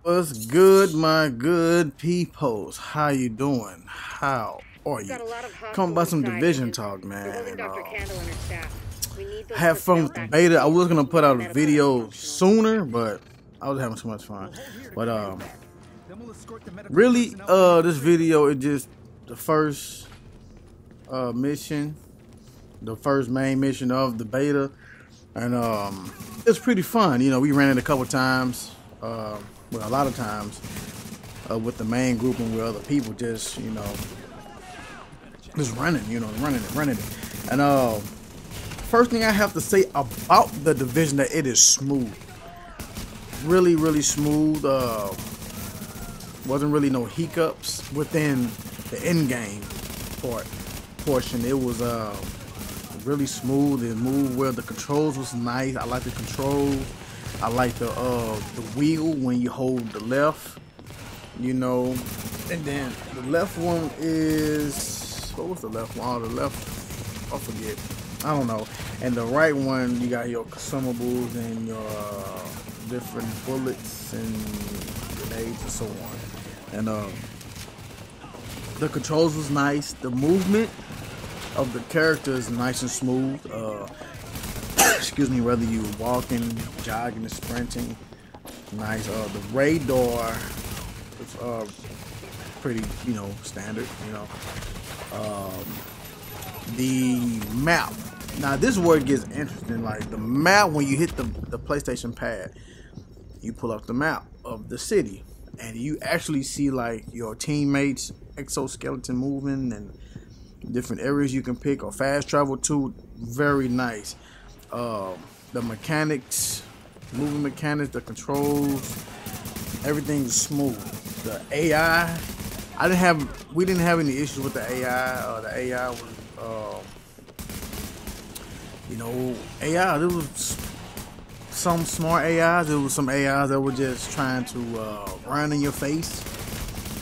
What's good, my good peoples? How you doing? How are you? Come about some division talk, man. Have fun with the beta. I was gonna put out a video sooner, but I was having so much fun. But really, this video is just the first mission, the first main mission of the beta, and it's pretty fun. You know, we ran it a couple times. Well, a lot of times with the main group and with other people, just just running, running it. And first thing I have to say about the division, that it is smooth, really smooth. Wasn't really no hiccups within the end game portion. It was really smooth. It moved well. The controls was nice. I like the controls. I like the wheel when you hold the left, and then the left one is, what was the left one? Oh, the left, I forget. I don't know. And the right one, you got your consumables and your different bullets and grenades and so on. And the controls was nice. The movement of the character is nice and smooth. Excuse me, whether you walking, jogging, or sprinting, nice. The radar is pretty, standard. The map. Now this is where it gets interesting. Like the map, when you hit the PlayStation pad, you pull up the map of the city, and you actually see like your teammates' exoskeleton moving and different areas you can pick or fast travel to. Very nice. The mechanics, moving mechanics, the controls, everything is smooth. The AI, we didn't have any issues with the AI. The AI was, AI. There was some smart AIs. There was some AIs that were just trying to run in your face,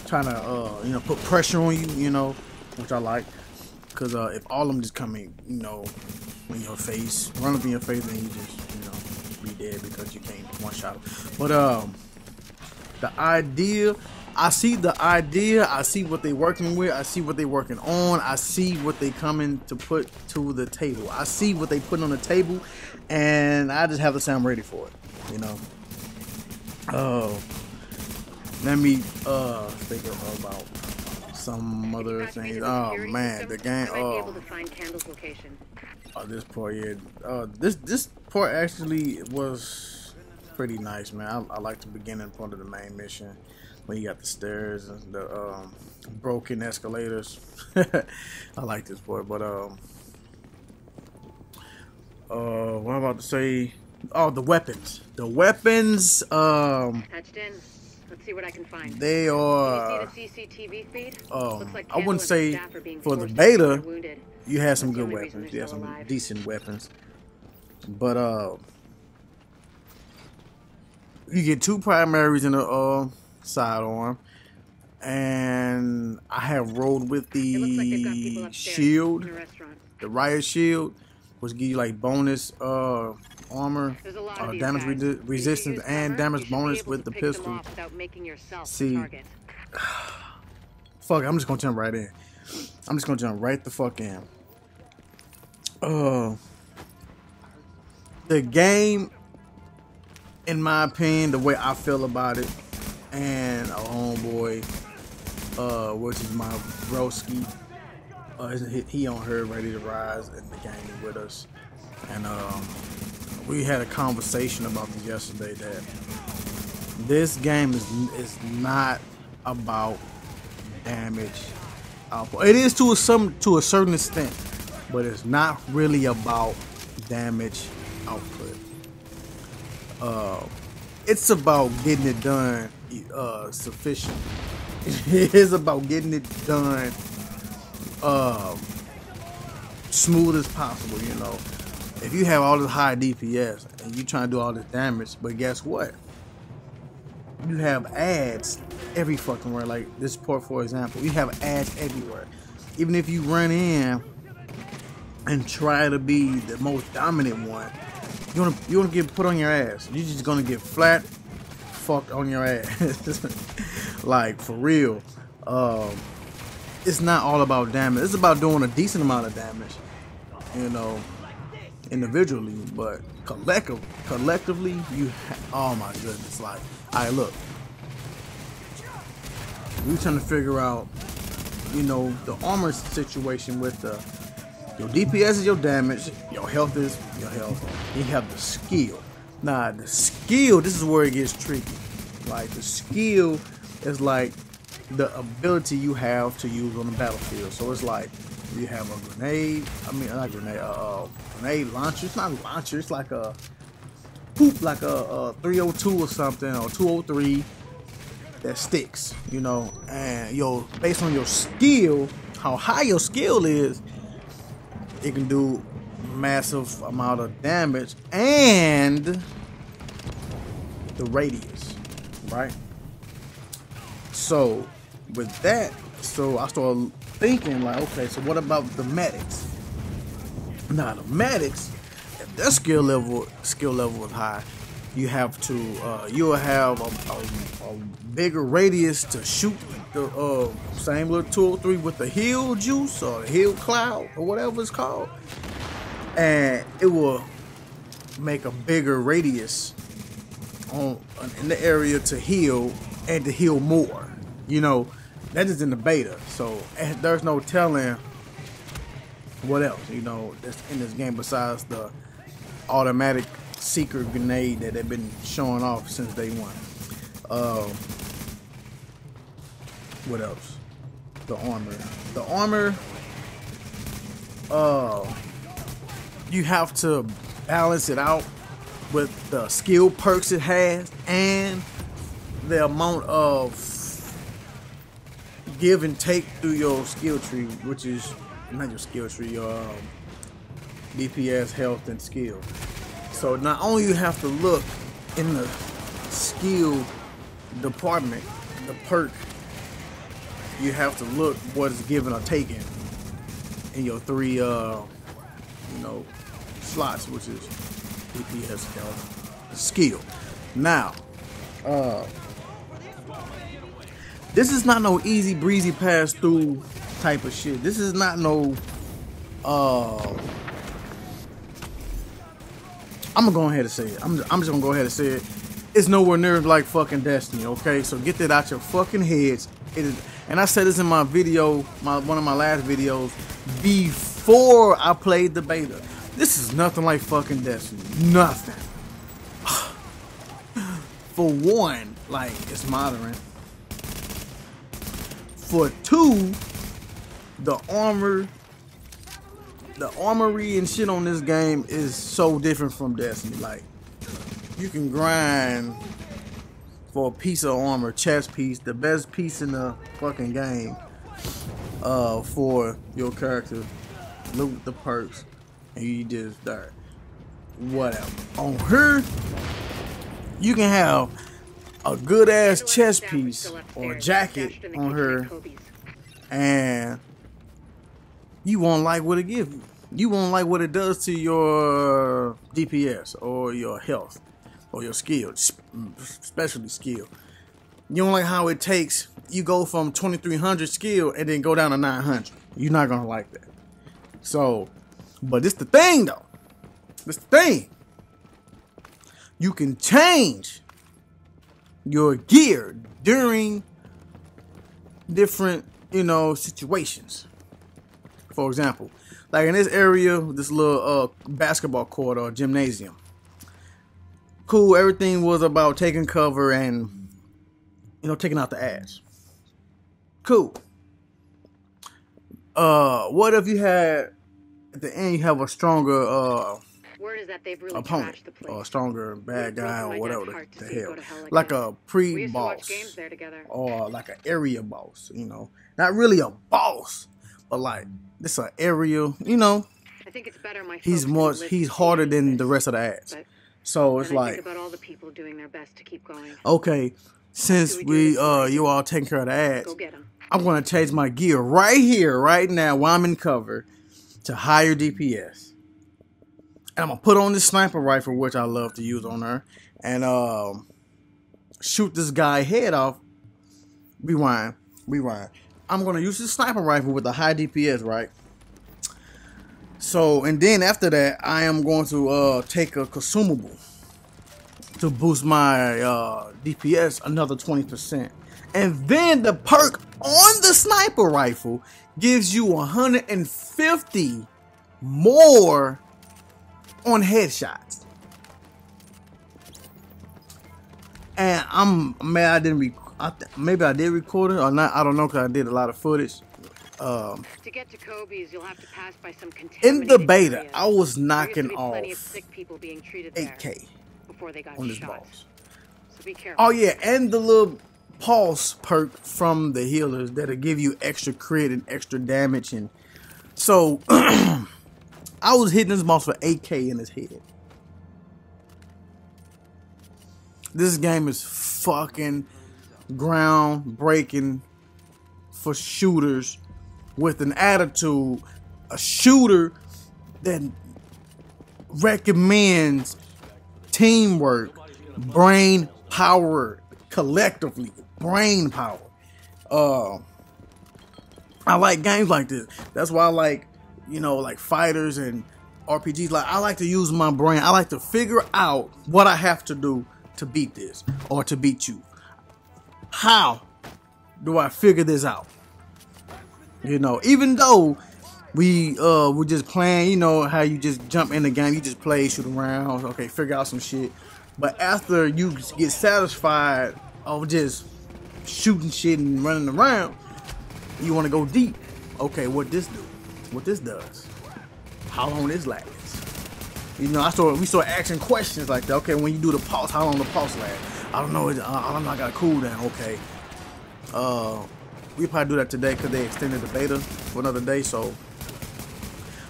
trying to put pressure on you, which I like, because if all of them just come in, in your face, run up in your face, and you just, be dead because you can't one-shot them. But the idea, I see the idea. I see what they're working with. I see what they're working on. I see what they coming to put to the table. I see what they put on the table, and I just have to say I'm ready for it. Let me think about some other things. Oh man, the game. This part, yeah. This part actually was pretty nice, man. I like the beginning part of the main mission when you got the stairs and the broken escalators. I like this part, but what I'm about to say. Oh, the weapons. The weapons. Touched in. Let's see what I can find. They are. See the CCTV feed? Like I wouldn't say for the beta. You had some good weapons. You had some decent weapons, but you get two primaries in the sidearm, and I have rolled with the shield, the riot shield, which give you like bonus armor, damage resistance, and damage bonus with the pistol. See, fuck it, I'm just gonna jump right in. I'm just gonna jump right the fuck in. The game, in my opinion, the way I feel about it, and a homeboy, which is my broski, he on her ready to rise in the game with us, and we had a conversation about this yesterday, that this game is not about damage output. It is to a certain extent, but it's not really about damage output. It's about getting it done sufficient. It is about getting it done smooth as possible. If you have all this high DPS and you trying to do all this damage, but guess what? You have ads every fucking where. Like this port, for example, you have ads everywhere. Even if you run in and try to be the most dominant one, you're gonna get put on your ass. You're just gonna get flat fucked on your ass. Like, for real. It's not all about damage. It's about doing a decent amount of damage, you know, individually, but collectively, oh my goodness. Like, alright, look, we trying to figure out, you know, the armor situation with your DPS is your damage, your health is your health. You have the skill. Nah, the skill, this is where it gets tricky. Like, the skill is like the ability you have to use on the battlefield. So it's like you have a grenade. I mean, not grenade. Grenade launcher. It's not a launcher. It's like a poop, like a 302 or something, or 203 that sticks. You know, and based on your skill, how high your skill is, it can do massive amount of damage and the radius, right? So with that, so I started thinking like, okay, so what about the medics? Now the medics, if their skill level is high, you have to you'll have a bigger radius to shoot the same little 203 with the heal juice or the heal cloud or whatever it's called, and it will make a bigger radius in the area to heal and to heal more. You know, that is in the beta, so there's no telling what else, you know, that's in this game besides the automatic secret grenade that they've been showing off since day one. What else? The armor. The armor, you have to balance it out with the skill perks it has and the amount of give and take through your skill tree, which is not your skill tree, your DPS, health, and skill. So not only you have to look in the skill department, the perk, you have to look what is given or taken in your three, you know, slots, which is DPS, health, skill. Now, this is not no easy breezy pass through type of shit. This is not no I'm gonna go ahead and say it. I'm just gonna go ahead and say it. It's nowhere near like fucking Destiny, okay? So get that out your fucking heads. It is, and I said this in my video, one of my last videos, before I played the beta. This is nothing like fucking Destiny. Nothing. For one, like, it's modern. For two, the armory and shit on this game is so different from Destiny. Like, you can grind for a piece of armor, chest piece, the best piece in the fucking game, for your character, loot the perks, and you just die. Whatever. On her, you can have a good ass chest piece or jacket on her, and you won't like what it gives you. You won't like what it does to your DPS or your health or your skill, especially skill. You don't like how it takes, you go from 2300 skill and then go down to 900. You're not gonna like that. So, but it's the thing though. It's the thing. You can change your gear during different, you know, situations. For example, like in this area, this little basketball court or gymnasium. Cool, everything was about taking cover and, you know, taking out the ass. Cool. What if you had, at the end, you have a stronger Word is that they've really opponent, trashed the place. or a stronger bad guy, or whatever the hell, like a pre-boss, or like an area boss. You know, not really a boss, but like this an area. You know, I think it's better he's harder than the rest of the ads. So it's like, about all the people doing their best to keep going. Okay, since you all taking care of the ads, Go get 'em. I'm gonna change my gear right here, right now, while I'm in cover, to higher DPS. And I'm gonna put on this sniper rifle, which I love to use on her, and shoot this guy head off. Rewind. I'm gonna use the sniper rifle with a high DPS, right? So, and then after that, I am going to take a consumable to boost my DPS another 20%. And then the perk on the sniper rifle gives you 150 more on headshots. And I'm mad I didn't maybe I did record it or not. I don't know, because I did a lot of footage. To get to Kobe's, you'll have to pass by some In contaminated the beta, areas. I was There knocking used to be plenty of off sick people being treated there 8K before they got on this shot. boss. So be careful. Oh yeah, and the little pulse perk from the healers that'll give you extra crit and extra damage. And so I was hitting this boss for 8K in his head. This game is fucking groundbreaking for shooters with an attitude. A shooter that recommends teamwork, brain power, collectively brain power. I like games like this. That's why I like, you know, like fighters and RPGs. Like, I like to use my brain. I like to figure out what I have to do to beat this or to beat you. How do I figure this out? You know, even though we just playing, you know, how you just jump in the game, you just play, shoot around, okay, figure out some shit. But after you get satisfied of just shooting shit and running around, you want to go deep. Okay, what this do? What this does? How long this lasts? You know, we start asking questions like that. Okay, when you do the pulse, how long the pulse lasts? I don't know. I don't know. I got a cooldown. Okay. We probably do that today because they extended the beta for another day. So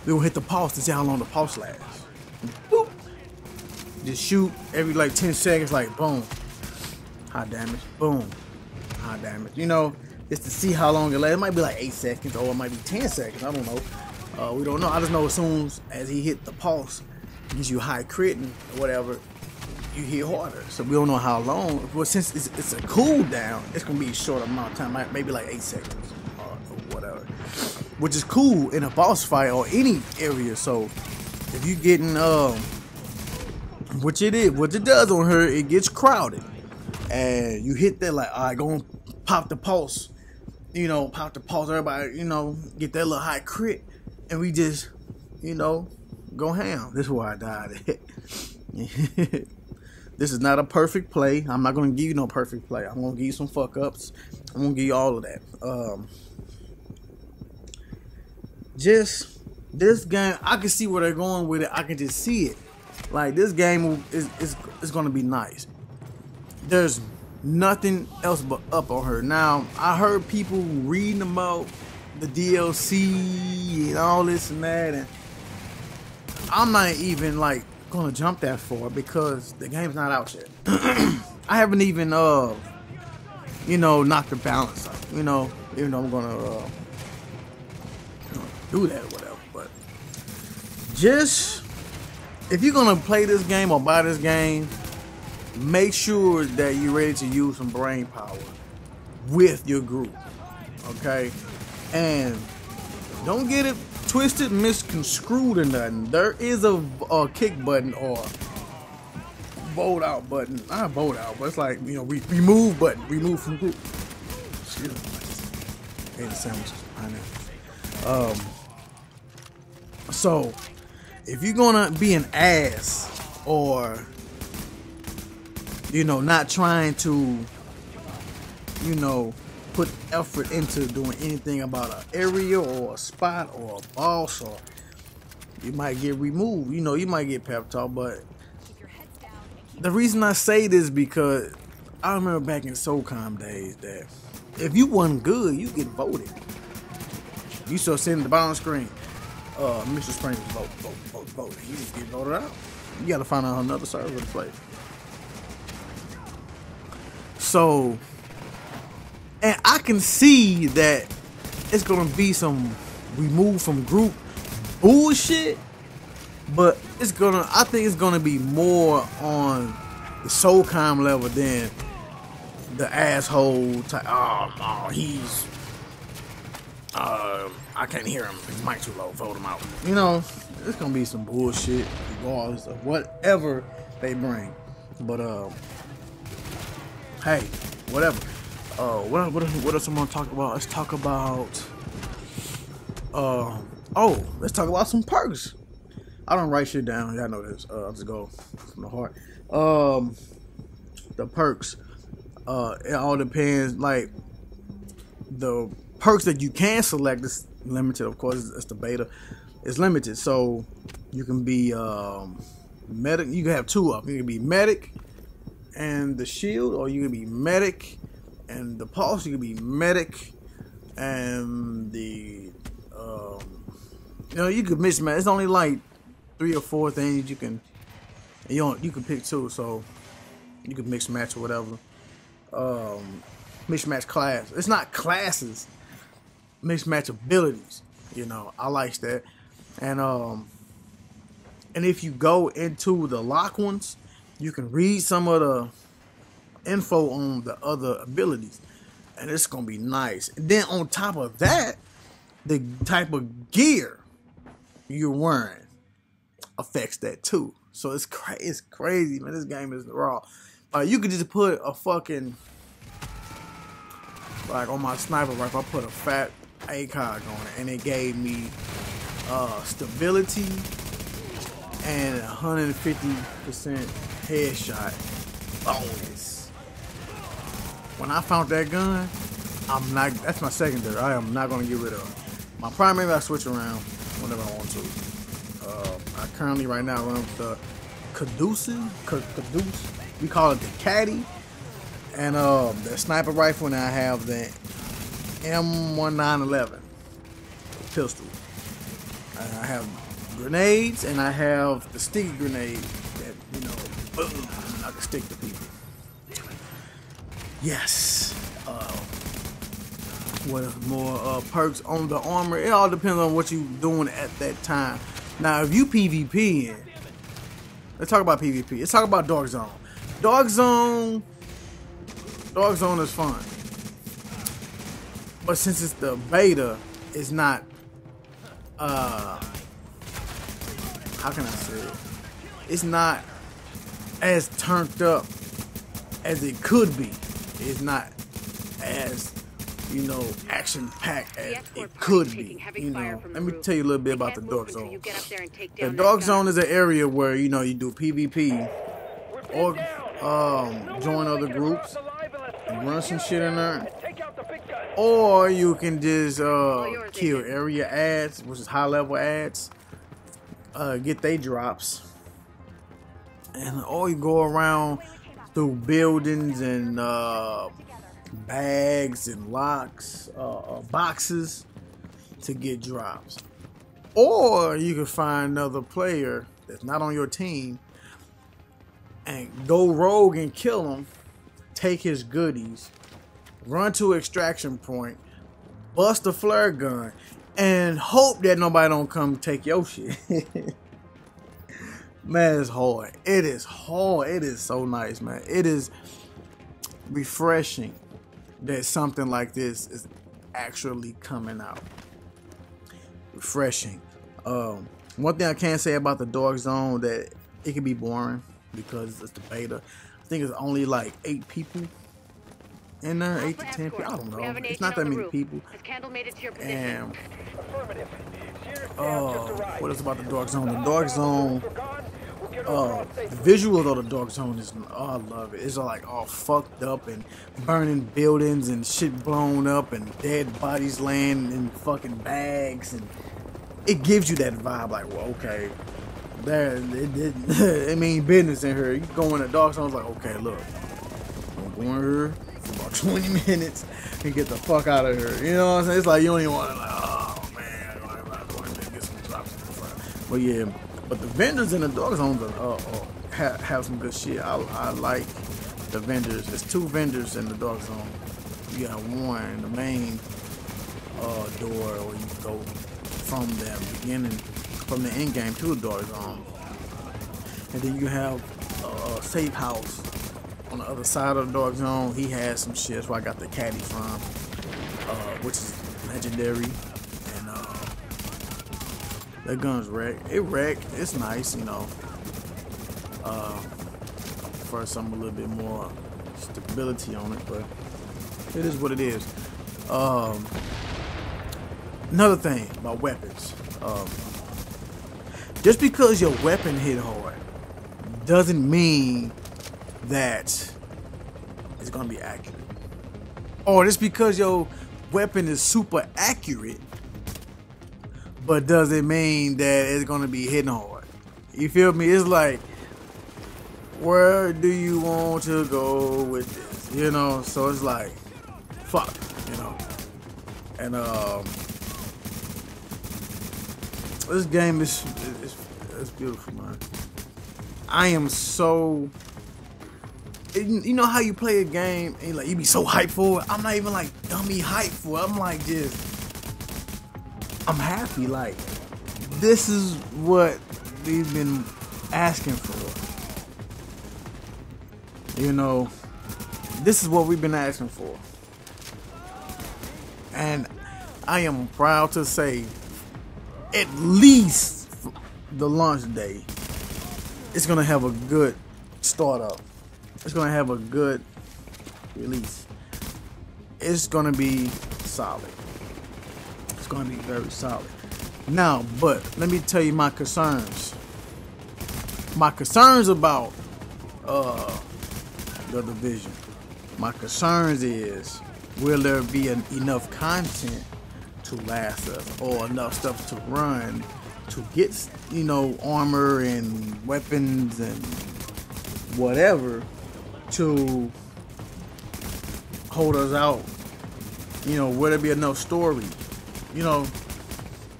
we will hit the pulse to see how long the pulse lasts. Boop. Just shoot every like 10 seconds, like boom, high damage, boom, high damage. You know, just to see how long it lasts. It might be like 8 seconds or it might be 10 seconds. I don't know. We don't know. I just know as soon as he hit the pulse, it gives you high crit and whatever, you hit harder. So we don't know how long. But since it's a cooldown, it's gonna be a short amount of time, maybe like 8 seconds or whatever, which is cool in a boss fight or any area. So if you getting which it does on her, it gets crowded, and you hit that like, all right, go and pop the pulse. You know, pop the pulse. Everybody, you know, get that little high crit, and we just, you know, go ham. This is where I died at. This is not a perfect play. I'm not gonna give you no perfect play. I'm gonna give you some fuck ups. I'm gonna give you all of that. Just this game, I can see where they're going with it. I can just see it. Like, this game is gonna be nice. There's nothing else but up on her. Now, I heard people reading about the DLC and all this and that, and I'm not even like gonna jump that far because the game's not out yet. I haven't even you know, knocked the balance up, you know, even though I'm gonna do that or whatever. But just, if you're gonna play this game or buy this game, make sure that you're ready to use some brain power with your group, okay? And don't get it twisted, misconstrued or nothing. There is a kick button or vote out button. Not vote out, but it's like, you know, remove button. Remove from group. Excuse me. I ate the sandwiches. I know. So, if you're gonna be an ass or, you know, not trying to, you know, put effort into doing anything about an area or a spot or a boss, or you might get removed. You know, you might get pep talk. But the reason I say this because I remember back in SOCOM days that if you wasn't good, you get voted. You start sitting at the bottom of the screen, Mr. Spring vote. You just get voted out. You got to find out another server to play. So, and I can see that it's gonna be some remove from group bullshit, but I think it's gonna be more on the SOCOM level than the asshole type. Oh, he's. I can't hear him. His mic too low. Vote him out. You know, it's gonna be some bullshit regardless of whatever they bring. But hey, whatever. What else I'm gonna talk about? Let's talk about. Let's talk about some perks. I don't write shit down. Y'all know this. I'll just go from the heart. The perks. It all depends. Like the perks that you can select is limited. Of course, it's the beta. It's limited, so you can be medic. You can have two of them. You can be medic and the shield, or you can be medic and the pulse. You can be medic and the you could mismatch. It's only like 3 or 4 things you can. You can pick 2, so you can mix match or whatever. Mix match class. It's not classes. Mix match abilities. I like that. And if you go into the lock ones, you can read some of the info on the other abilities, and it's gonna be nice. And then on top of that, the type of gear you're wearing affects that too. So it's crazy, man. This game is raw. You could just put a fucking, like on my sniper rifle, I put a fat ACOG on it, and it gave me stability and 150% headshot bonus. When I found that gun, that's my secondary. I am not gonna get rid of it. My primary, I switch around whenever I want to. I currently right now run the Caduce. We call it the Caddy, and the sniper rifle, and I have the M1911 pistol. I have grenades, and I have the sticky grenade that boom, I can stick to people. Yes. What more perks on the armor? It all depends on what you're doing at that time. Now, if you PvP, let's talk about PvP. Let's talk about Dark Zone. Dark Zone is fun, but since it's the beta, it's not. How can I say it? It's not as turned up as it could be. It's not as action packed as it could be. Let me tell you a little bit about the Dark Zone. The Dark Zone is an area where you do PvP or join other groups and run some shit in there, or you can just kill area ads, which is high level ads, get they drops, or you go around through buildings and bags and locks, boxes to get drops. Or you can find another player that's not on your team and go rogue and kill him, take his goodies, run to extraction point, bust a flare gun, and hope that nobody don't come take your shit. Man, it's hard. It is hard. It is so nice, man. It is refreshing that something like this is actually coming out. Refreshing. One thing I can say about the Dark Zone, that it can be boring because it's the beta. I think it's only like 8 people in there, 8 to 10 people. I don't know. It's not that many people. And what is about the Dark Zone? The Dark Zone, the visuals of the Dark Zone is, I love it. It's like all fucked up and burning buildings and shit blown up and dead bodies laying in fucking bags, and it gives you that vibe like, well, okay, it mean business in here. You go in the Dark Zone, it's like, okay, look, I'm going here for about 20 minutes and get the fuck out of here. You know what I'm saying? It's like you don't even want to, like, oh man, I'm going to get some drops in the front. But yeah, but the vendors in the Dark Zone have some good shit. I like the vendors. There's 2 vendors in the Dark Zone. You got one in the main door, or you can go from the beginning, from the end game to the Dark Zone. And then you have a safe house on the other side of the dark zone, he has some shit. That's where I got the caddy from, which is legendary. And that gun's wrecked. It wrecked. It's nice, you know. For some a little bit more stability on it, but it is what it is. Another thing about weapons. Just because your weapon hit hard doesn't mean that it's gonna be accurate. Or just because your weapon is super accurate, but doesn't mean that it's gonna be hitting hard. You feel me? It's like, where do you want to go with this? You know, so it's like, fuck, you know. And this game is beautiful, man. I am so, you know how you play a game and like you be so hyped for it. I'm not even like dummy hyped for it. I'm like just, I'm happy. Like, this is what we've been asking for. You know, this is what we've been asking for. And I am proud to say, at least the launch day, it's gonna have a good startup. It's gonna have a good release. It's gonna be solid. It's gonna be very solid. Now, but let me tell you my concerns. My concerns about the Division. My concerns is, will there be enough content to last us, or enough stuff to run to get, you know, armor and weapons and whatever to hold us out? You know, will there be enough story? You know,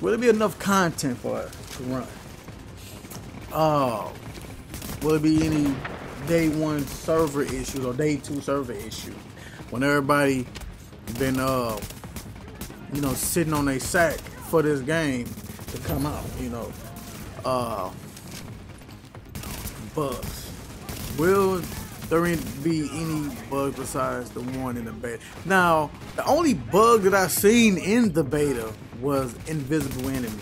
will there be enough content for us to run? Will there be any day 1 server issues or day 2 server issues when everybody been you know, sitting on a sack for this game to come out? You know, bugs. Will there be any bugs besides the one in the beta? Now, the only bug that I seen in the beta was invisible enemies.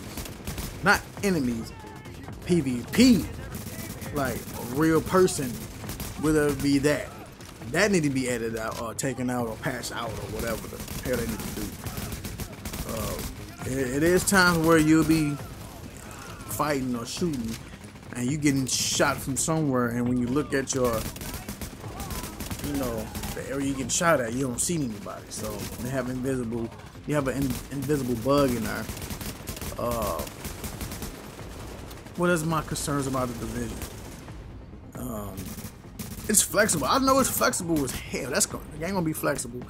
Not enemies, PvP. Like a real person. Will there be that? That need to be edited out or taken out or patched out or whatever the hell they need to do. It is times where you'll be fighting or shooting and you getting shot from somewhere, and when you look at your, you know, the area you get shot at, you don't see anybody. So they have invisible. You have an invisible bug in there. What is my concerns about the Division? It's flexible. I know it's flexible as hell. The game gonna be flexible.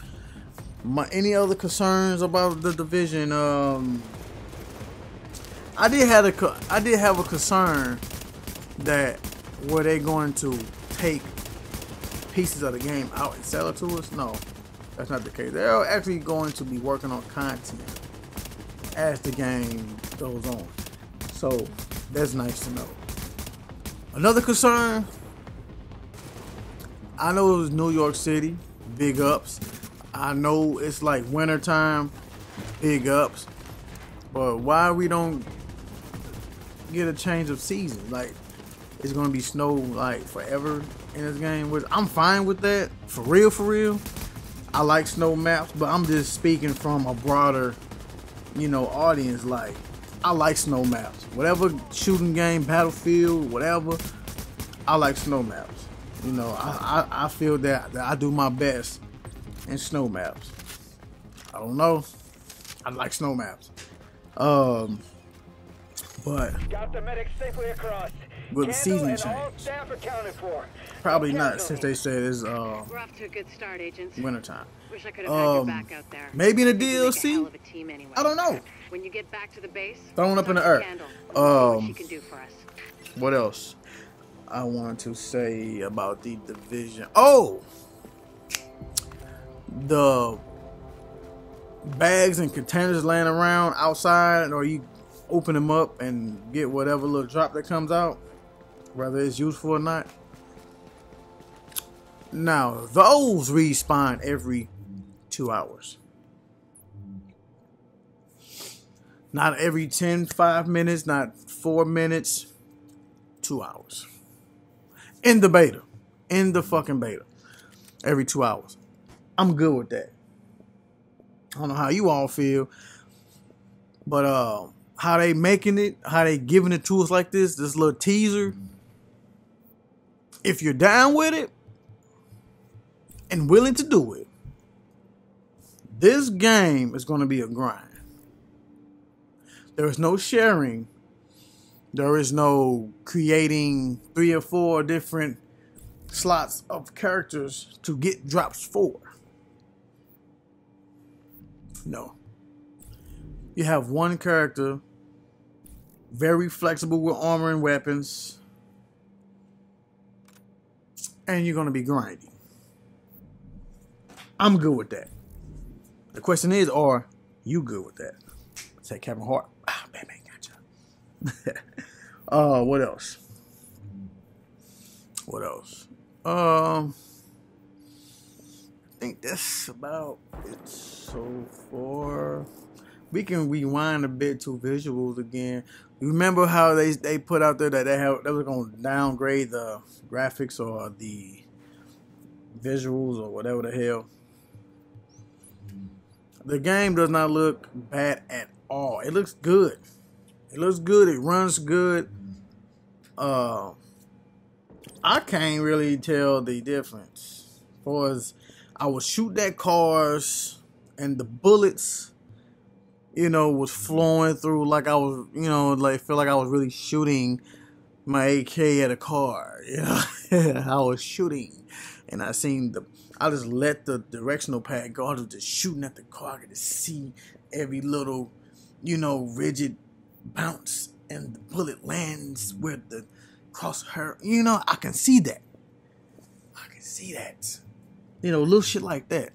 Any other concerns about the Division? I did have a concern that were they going to take pieces of the game out and sell it to us? No, that's not the case. They're actually going to be working on content as the game goes on. So that's nice to know. Another concern, I know it was New York City, big ups. I know it's like winter time, big ups. But why we don't get a change of season? Like, it's gonna be snow like forever in this game, which I'm fine with that. For real. I like snow maps, but I'm just speaking from a broader, you know, audience. Like, I like snow maps. Whatever shooting game, Battlefield, whatever, I like snow maps. You know, I feel that I do my best in snow maps. I don't know. I like snow maps. But got the medic safely across. will the season change? Probably not, since they said it's We're off to a good start, agents. wintertime. Wish I could have had your back out there. Maybe in a We can make a DLC? hell of a team anyway. I don't know. When you get back to the base, Thrown up in the talk to earth. Candle. Let's see what she can do for us. What else I want to say about the Division? Oh, the bags and containers laying around outside, or you open them up and get whatever little drop that comes out, whether it's useful or not. Now, those respawn every 2 hours. Not every 5 minutes, not 4 minutes, 2 hours. In the beta. In the fucking beta. Every 2 hours. I'm good with that. I don't know how you all feel. But how they making it, how they giving it to us like this little teaser. If you're down with it and willing to do it, this game is going to be a grind. There is no sharing. There is no creating 3 or 4 different slots of characters to get drops for. No. You have one character, very flexible with armor and weapons, and you're going to be grinding. I'm good with that. The question is, are you good with that? Say Kevin Hart. Ah, Batman, gotcha. What else? What else? I think that's about it so far. We can rewind a bit to visuals again. You remember how they put out there that they were going to downgrade the graphics or the visuals or whatever the hell? The game does not look bad at all. It looks good. It looks good. It runs good. I can't really tell the difference. Because I would shoot at cars and the bullets, was flowing through like I was, like feel like I was really shooting my AK at a car. I was shooting and I just let the directional pad go. I was just shooting at the car. I could just see every little, rigid bounce and the bullet lands where the crosshair, I can see that. Little shit like that.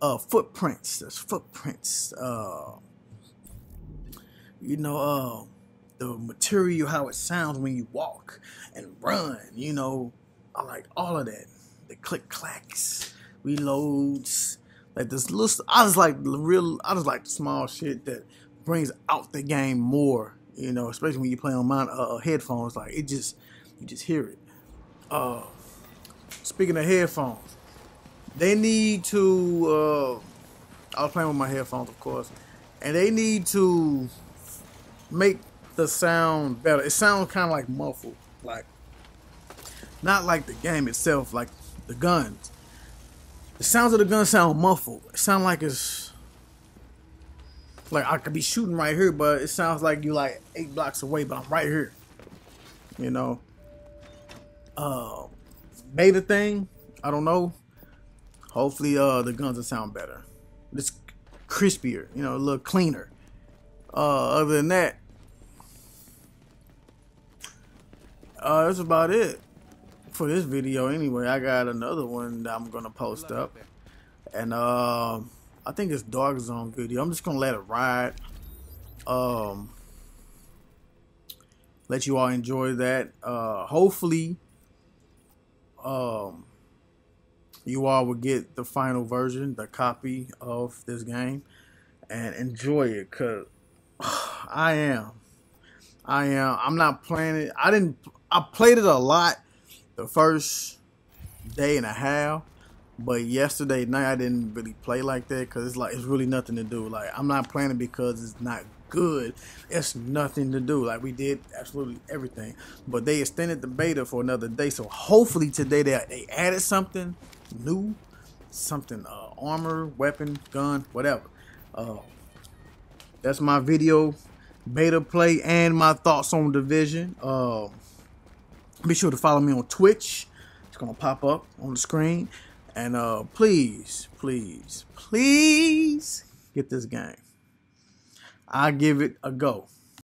Footprints. There's footprints. The material, how it sounds when you walk and run. I like all of that. The click clacks, reloads, like this little. I just like the small shit that brings out the game more. Especially when you play on my headphones. Like you just hear it. Speaking of headphones, they need to. I was playing with my headphones, of course, and they need to make the sound better. It sounds kind of like muffled, like not like the game itself, like the guns. The sounds of the gun sound muffled. It sounds like it's like I could be shooting right here, but it sounds like you like 8 blocks away, but I'm right here. Beta thing, I don't know. Hopefully, the guns will sound better. It's crispier, a little cleaner. Other than that, that's about it for this video. Anyway, I got another one that I'm gonna post up, and I think it's Dark Zone video. I'm just gonna let it ride. Let you all enjoy that. Hopefully, you all will get the final version, the copy of this game, and enjoy it. Cause I am. I'm not playing it. I played it a lot the first day and a half, but yesterday night I didn't really play like that because it's really nothing to do. Like I'm not playing it because it's not good. It's nothing to do. Like we did absolutely everything, but they extended the beta for another day. So hopefully today they added something new, something armor, weapon, gun, whatever. That's my video beta play and my thoughts on Division. Be sure to follow me on Twitch. It's gonna pop up on the screen. And please get this game. I'll give it a go.